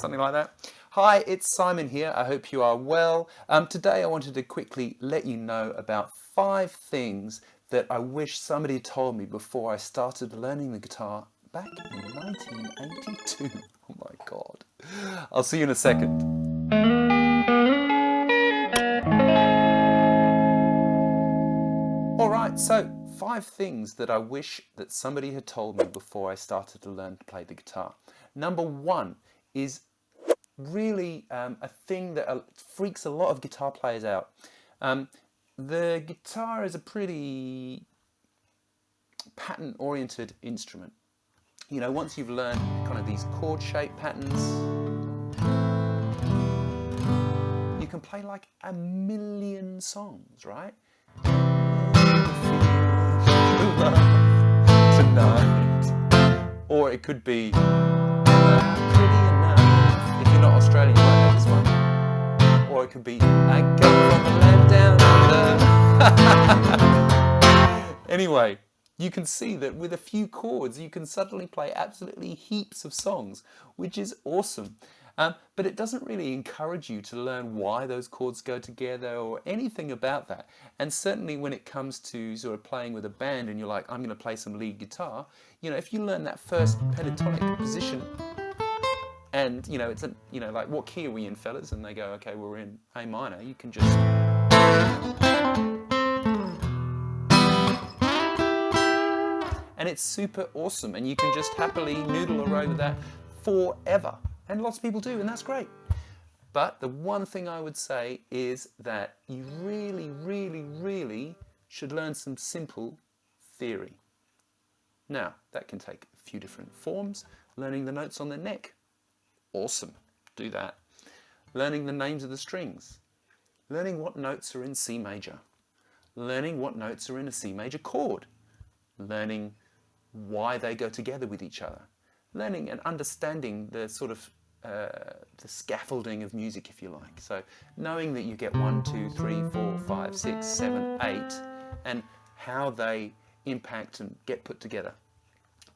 something like that. Hi, it's Simon here. I hope you are well. Today I wanted to quickly let you know about 5 things that I wish somebody told me before I started learning the guitar back in 1982. Oh my God. I'll see you in a second. Alright, so 5 things that I wish that somebody had told me before I started to learn to play the guitar. Number 1 is really a thing that freaks a lot of guitar players out. The guitar is a pretty pattern-oriented instrument. You know, once you've learned kind of these chord shape patterns, you can play like a million songs, right? Tonight. Or it could be pretty enough. If you're not Australian, you won't know this one. Or it could be I come from the land down under. Anyway, you can see that with a few chords you can suddenly play absolutely heaps of songs, which is awesome. But it doesn't really encourage you to learn why those chords go together or anything about that. And certainly when it comes to sort of playing with a band and you're like, I'm going to play some lead guitar, you know, if you learn that first pentatonic position and, you know, it's like, what key are we in, fellas? And they go, okay, we're in A minor. You can just... And it's super awesome, and you can just happily noodle around with that forever. And lots of people do, and that's great. But the one thing I would say is that you really, really, really should learn some simple theory. Now, that can take a few different forms. Learning the notes on the neck. Awesome. Do that. Learning the names of the strings. Learning what notes are in C major. Learning what notes are in a C major chord. Learning why they go together with each other. Learning and understanding the sort of the scaffolding of music, if you like. So knowing that you get 1, 2, 3, 4, 5, 6, 7, 8, and how they impact and get put together.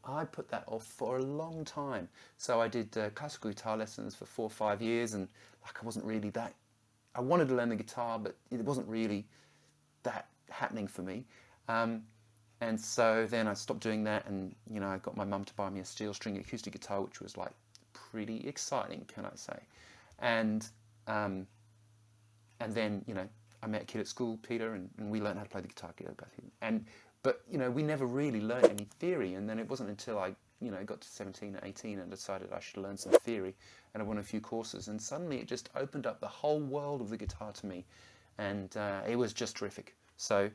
I put that off for a long time. So I did classical guitar lessons for 4 or 5 years, and like I wasn't really that... I wanted to learn the guitar, but it wasn't really that happening for me. And so then I stopped doing that, and you know, I got my mum to buy me a steel string acoustic guitar, which was like pretty exciting, can I say? And then, you know, I met a kid at school, Peter, and we learned how to play the guitar together, both of them. But you know, we never really learned any theory, and then it wasn't until I, you know, got to 17 or 18 and decided I should learn some theory, and I went a few courses, and suddenly it just opened up the whole world of the guitar to me, and it was just terrific. So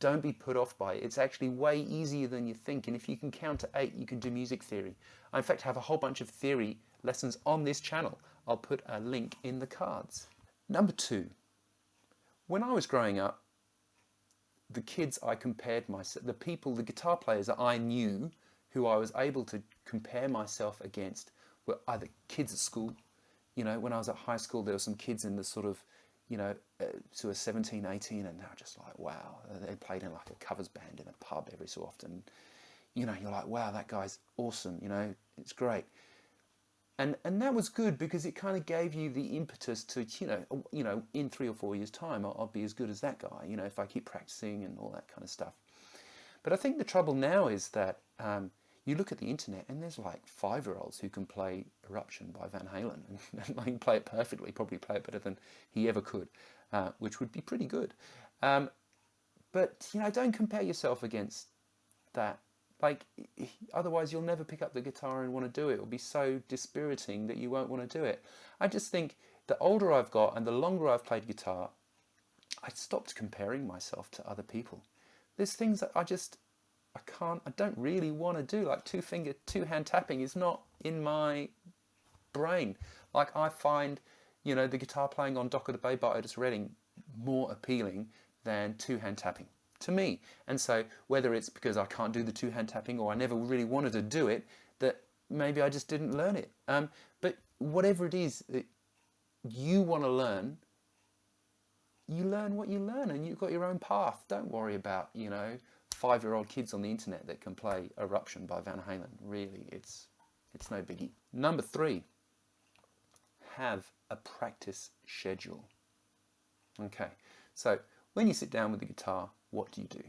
don't be put off by it. It's actually way easier than you think, and if you can count to 8, you can do music theory. I in fact have a whole bunch of theory lessons on this channel. I'll put a link in the cards. Number 2, when I was growing up, the kids I compared myself, the people, the guitar players that I knew, who I was able to compare myself against, were either kids at school. You know, when I was at high school, there were some kids in the sort of, you know, sort of 17, 18, and they were just like, wow, they played in like a covers band in a pub every so often. You know, you're like, wow, that guy's awesome, you know, it's great. And that was good because it kind of gave you the impetus to, you know, in 3 or 4 years' time, I'll be as good as that guy, you know, if I keep practicing and all that kind of stuff. But I think the trouble now is that you look at the internet and there's like 5-year-olds who can play Eruption by Van Halen and they can play it perfectly, probably play it better than he ever could, which would be pretty good. But, you know, don't compare yourself against that. Like, otherwise you'll never pick up the guitar and want to do it. It'll be so dispiriting that you won't want to do it. I just think the older I've got and the longer I've played guitar, I stopped comparing myself to other people. There's things that I don't really want to do. Like two-hand tapping is not in my brain. Like I find, you know, the guitar playing on Dock of the Bay by Otis Redding more appealing than two-hand tapping to me. And so whether it's because I can't do the two-hand tapping or I never really wanted to do it, that maybe I just didn't learn it. But whatever it is that you want to learn, you learn what you learn and you've got your own path. Don't worry about, you know, 5-year-old kids on the internet that can play Eruption by Van Halen. Really, it's no biggie. Number 3, have a practice schedule. Okay, so when you sit down with the guitar, what do you do?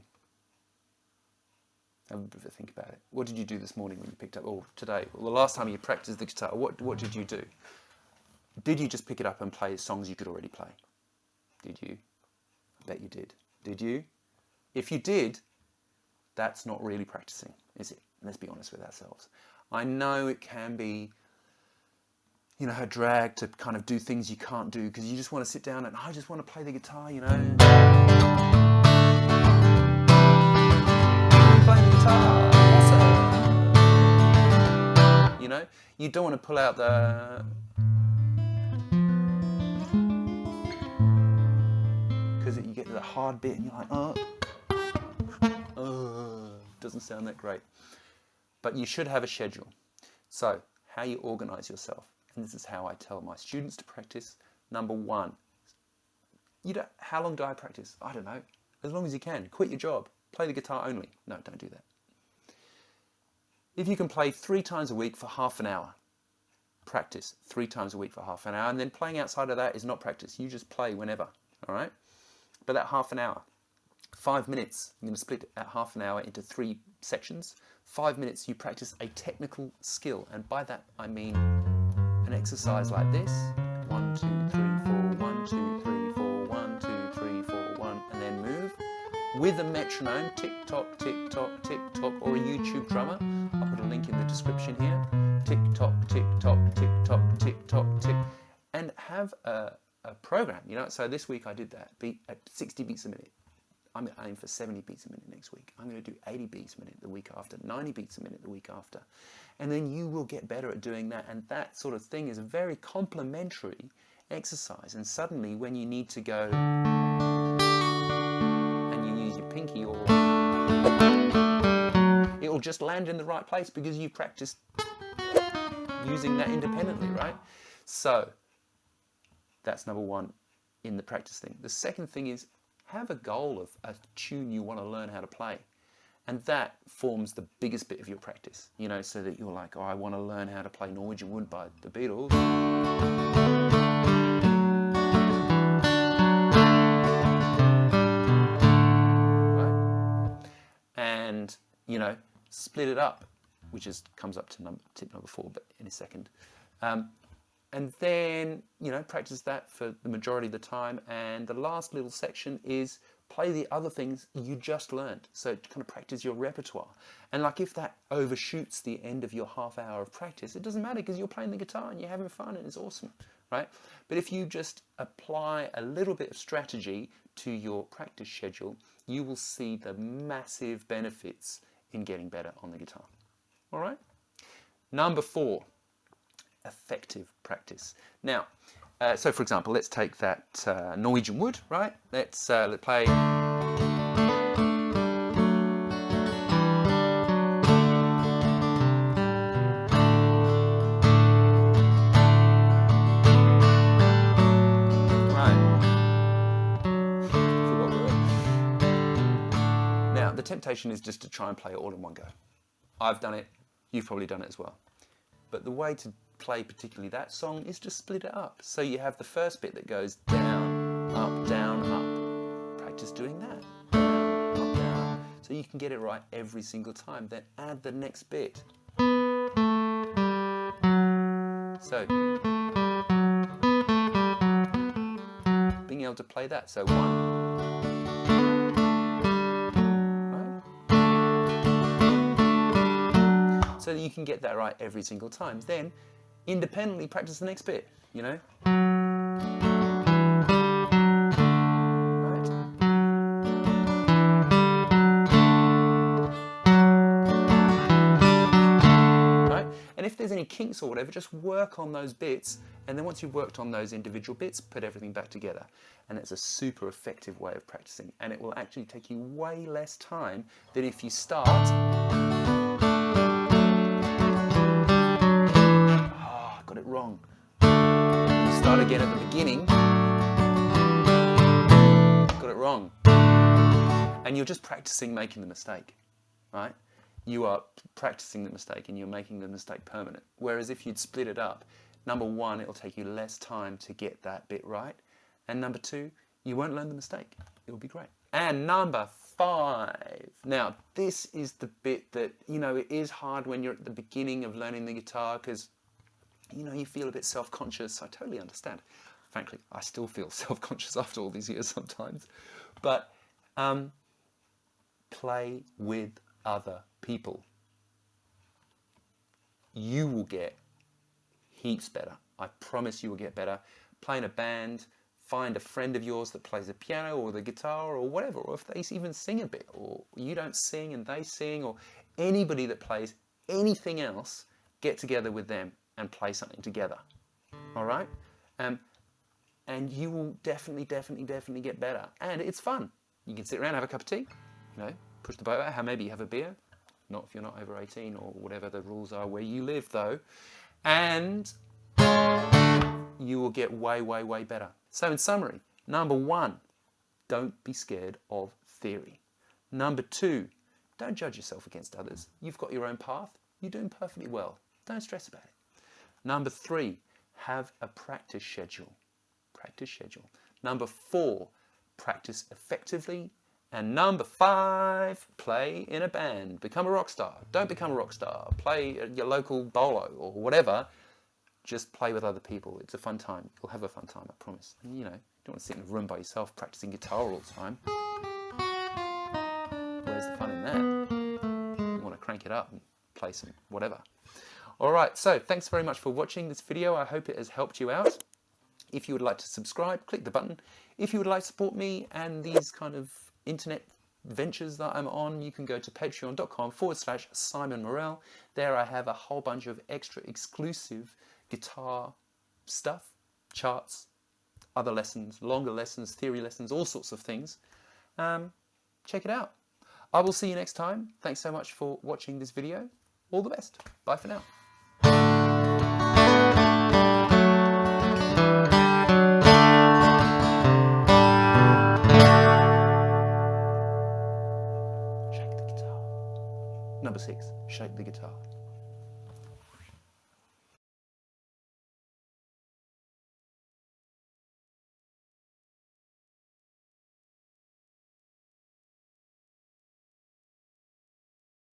Have a bit of a think about it. What did you do this morning when you picked up, or today, or the last time you practiced the guitar, what did you do? Did you just pick it up and play songs you could already play? Did you? I bet you did. Did you? If you did, that's not really practicing, is it? Let's be honest with ourselves. I know it can be, you know, a drag to kind of do things you can't do because you just want to sit down and I just want to play the guitar, you know. Playing the guitar, awesome. You know, you don't want to pull out the, because you get to the hard bit and you're like, doesn't sound that great. But you should have a schedule. So how you organize yourself, and this is how I tell my students to practice. Number one, how long do I practice? I don't know. As long as you can. Quit your job. Play the guitar only. No, don't do that. If you can play 3 times a week for half an hour, practice 3 times a week for half an hour, and then playing outside of that is not practice. You just play whenever, all right? But that half an hour, 5 minutes, I'm going to split that half an hour into 3 sections. 5 minutes you practice a technical skill, and by that I mean an exercise like this. 1, 2, 3, 4, 1, 2, 3, 4, 1, 2, 3, 4, 1, and then move with a metronome, tick tock, tick tock, tick tock, or a YouTube drummer. I'll put a link in the description here. Tick tock, tick tock, tick tock, tick tock, tick, and have a program. You know, so this week I did that, beat at 60 beats a minute. I'm going to aim for 70 beats a minute next week. I'm going to do 80 beats a minute the week after, 90 beats a minute the week after. And then you will get better at doing that. And that sort of thing is a very complementary exercise. And suddenly when you need to go and you use your pinky, or it'll just land in the right place because you practiced using that independently, right? So that's number one in the practice thing. The second thing is, have a goal of a tune you want to learn how to play. And that forms the biggest bit of your practice, you know, so that you're like, oh, I want to learn how to play Norwegian Wood by the Beatles. Right? And, you know, split it up, which comes up to tip number 4, but in a second. And then, you know, practice that for the majority of the time. And the last little section is play the other things you just learned. So kind of practice your repertoire. And like if that overshoots the end of your half hour of practice, it doesn't matter because you're playing the guitar and you're having fun and it's awesome, right? But if you just apply a little bit of strategy to your practice schedule, you will see the massive benefits in getting better on the guitar. All right? Number 4. Effective practice. Now, so for example, let's take that Norwegian Wood, right? Let's play. Now, the temptation is just to try and play it all in one go. I've done it. You've probably done it as well. But the way to play particularly that song is to split it up. So you have the first bit that goes down, up, practice doing that, down, up, down, so you can get it right every single time. Then add the next bit. So being able to play that, so 1, right? So that you can get that right every single time. Then independently practice the next bit, you know? Right? Right? And if there's any kinks or whatever, just work on those bits, and then once you've worked on those individual bits, put everything back together. And it's a super effective way of practicing, and it will actually take you way less time than if you start. Got it wrong. You start again at the beginning. Got it wrong. And you're just practicing making the mistake, right? You are practicing the mistake and you're making the mistake permanent. Whereas if you'd split it up, number one, it'll take you less time to get that bit right. And number two, you won't learn the mistake. It'll be great. And number 5. Now, this is the bit that, it is hard when you're at the beginning of learning the guitar because, you feel a bit self-conscious. I totally understand. Frankly, I still feel self-conscious after all these years sometimes. But play with other people. You will get heaps better. I promise you will get better. Play in a band, find a friend of yours that plays the piano or the guitar or whatever, or if they even sing a bit, or you don't sing and they sing, or anybody that plays anything else, get together with them and play something together. All right? And you will definitely get better. And it's fun. You can sit around, have a cup of tea, push the boat out, maybe have a beer. Not if you're not over 18 or whatever the rules are where you live, though. And you will get way better. So in summary, number 1, don't be scared of theory. Number 2, don't judge yourself against others. You've got your own path. You're doing perfectly well. Don't stress about it. Number 3, have a practice schedule. Practice schedule. Number 4, practice effectively. And number 5, play in a band. Become a rock star. Don't become a rock star. Play at your local bolo or whatever. Just play with other people. It's a fun time. You'll have a fun time, I promise. And you don't want to sit in a room by yourself practicing guitar all the time. Where's the fun in that? You want to crank it up and play some whatever. Alright, so thanks very much for watching this video. I hope it has helped you out. If you would like to subscribe, click the button. If you would like to support me and these kind of internet ventures that I'm on, you can go to patreon.com/Simon Morell. There I have a whole bunch of extra exclusive guitar stuff, charts, other lessons, longer lessons, theory lessons, all sorts of things. Check it out. I will see you next time. Thanks so much for watching this video. All the best. Bye for now. Number 6, shake the guitar.